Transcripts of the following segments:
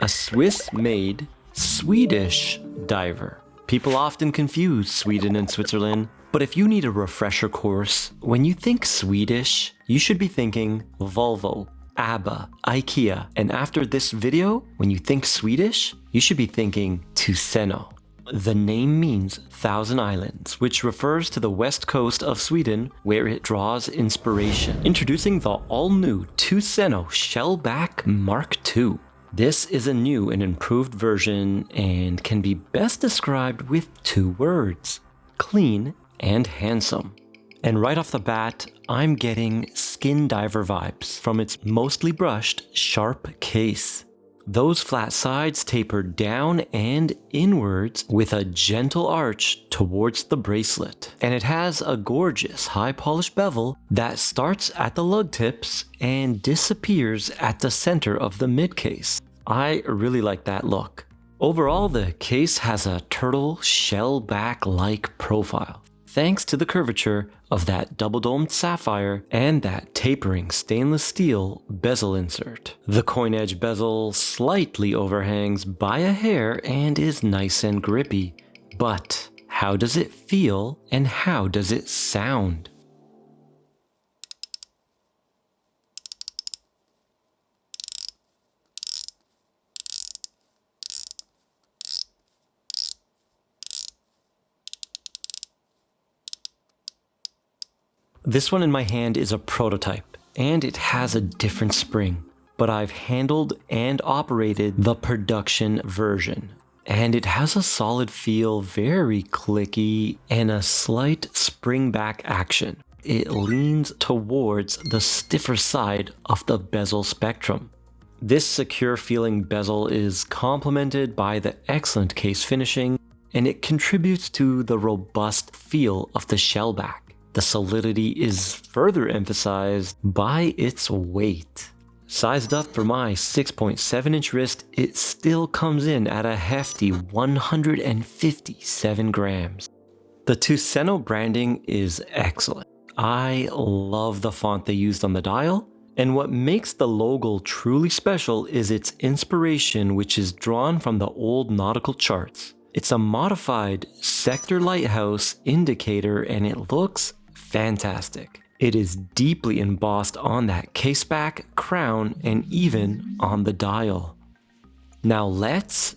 a Swiss-made Swedish diver. People often confuse Sweden and Switzerland, but if you need a refresher course, when you think Swedish, you should be thinking Volvo, ABBA, IKEA, and after this video, when you think Swedish, you should be thinking TUSENO. The name means Thousand Islands, which refers to the west coast of Sweden, where it draws inspiration. Introducing the all-new TUSENO Shellback Mark II. This is a new and improved version and can be best described with two words: clean and handsome. And right off the bat, I'm getting skin diver vibes from its mostly brushed, sharp case. Those flat sides taper down and inwards with a gentle arch towards the bracelet. And it has a gorgeous high polished bevel that starts at the lug tips and disappears at the center of the mid case. I really like that look. Overall, the case has a turtle shellback-like profile, thanks to the curvature of that double-domed sapphire and that tapering stainless steel bezel insert. The coin edge bezel slightly overhangs by a hair and is nice and grippy, but how does it feel and how does it sound? This one in my hand is a prototype, and it has a different spring, but I've handled and operated the production version, and it has a solid feel, very clicky, and a slight spring back action. It leans towards the stiffer side of the bezel spectrum. This secure feeling bezel is complemented by the excellent case finishing, and it contributes to the robust feel of the shellback. The solidity is further emphasized by its weight. Sized up for my 6.7-inch wrist, it still comes in at a hefty 157 grams. The TUSENO branding is excellent. I love the font they used on the dial, and what makes the logo truly special is its inspiration, which is drawn from the old nautical charts. It's a modified sector lighthouse indicator and it looks fantastic. It is deeply embossed on that caseback, crown, and even on the dial. Now let's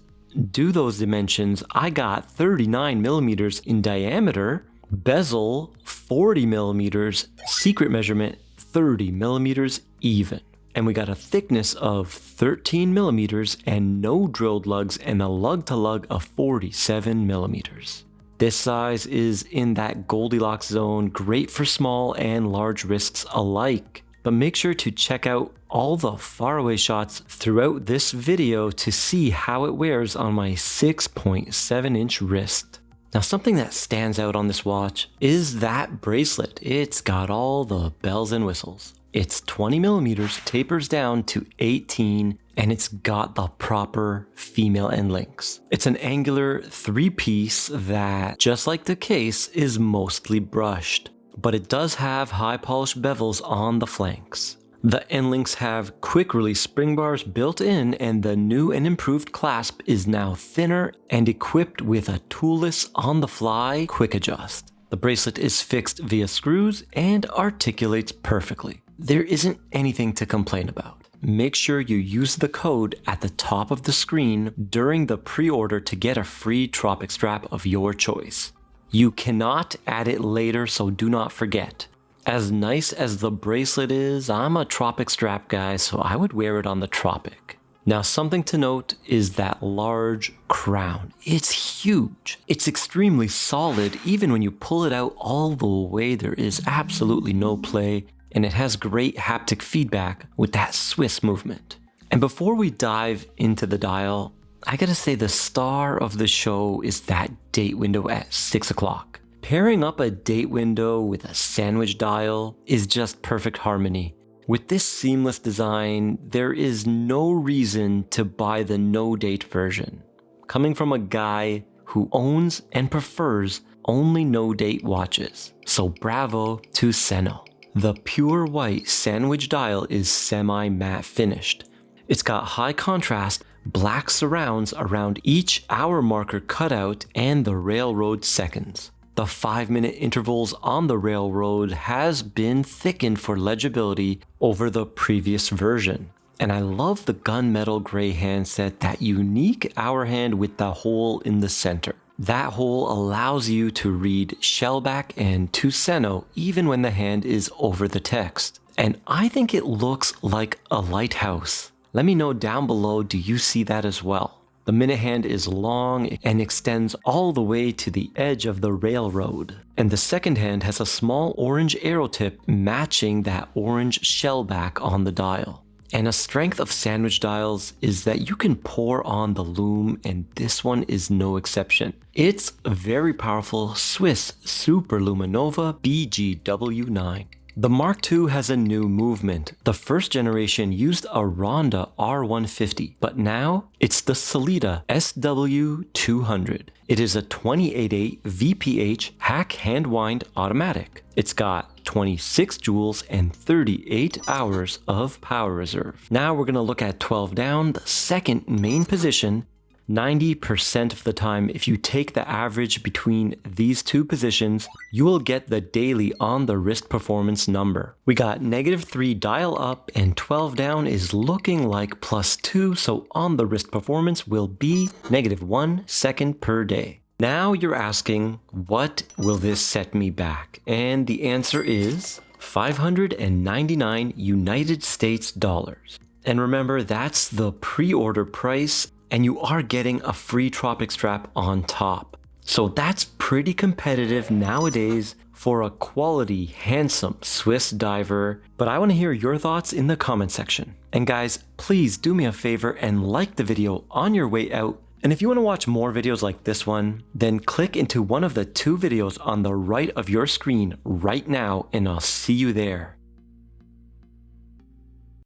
do those dimensions. I got 39 millimeters in diameter, bezel 40 millimeters, secret measurement 30 millimeters even. And we got a thickness of 13 millimeters and no drilled lugs and a lug to lug of 47 millimeters. This size is in that Goldilocks zone, great for small and large wrists alike. But make sure to check out all the faraway shots throughout this video to see how it wears on my 6.7-inch wrist. Now, something that stands out on this watch is that bracelet. It's got all the bells and whistles. It's 20 millimeters, tapers down to 18, and it's got the proper female end links. It's an angular 3-piece that, just like the case, is mostly brushed, but it does have high polished bevels on the flanks. The end links have quick release spring bars built in, and the new and improved clasp is now thinner and equipped with a toolless on-the-fly quick adjust. The bracelet is fixed via screws and articulates perfectly. There isn't anything to complain about. Make sure you use the code at the top of the screen during the pre-order to get a free Tropic strap of your choice. You cannot add it later, so do not forget. As nice as the bracelet is, I'm a Tropic strap guy, so I would wear it on the Tropic. Now, something to note is that large crown. It's huge. It's extremely solid. Even when you pull it out all the way, there is absolutely no play. And it has great haptic feedback with that Swiss movement. And before we dive into the dial, I gotta say the star of the show is that date window at 6 o'clock. Pairing up a date window with a sandwich dial is just perfect harmony. With this seamless design, there is no reason to buy the no date version. Coming from a guy who owns and prefers only no date watches. So bravo to TUSENO. The pure white sandwich dial is semi-matte finished. It's got high contrast black surrounds around each hour marker cutout and the railroad seconds. The 5-minute intervals on the railroad has been thickened for legibility over the previous version. And I love the gunmetal gray handset, that unique hour hand with the hole in the center. That hole allows you to read Shellback and TUSENO even when the hand is over the text. And I think it looks like a lighthouse. Let me know down below, do you see that as well? The minute hand is long and extends all the way to the edge of the railroad. And the second hand has a small orange arrow tip matching that orange shellback on the dial. And a strength of sandwich dials is that you can pour on the loom, and this one is no exception. It's a very powerful Swiss Super Luminova BGW9. The Mark II has a new movement. The first generation used a Ronda R150, but now it's the Sellita SW200. It is a 28.8 VPH hack hand wind automatic. It's got 26 joules and 38 hours of power reserve. Now we're going to look at 12 down, the second main position. 90% of the time, if you take the average between these two positions, you will get the daily on the wrist performance number. We got -3 dial up and 12 down is looking like +2, so on the wrist performance will be -1 second per day. Now you're asking, what will this set me back? And the answer is $599 United States dollars. And remember, that's the pre-order price, and you are getting a free Tropic strap on top. So that's pretty competitive nowadays for a quality, handsome Swiss diver. But I want to hear your thoughts in the comment section. And guys, please do me a favor and like the video on your way out. And if you want to watch more videos like this one, then click into one of the 2 videos on the right of your screen right now, and I'll see you there.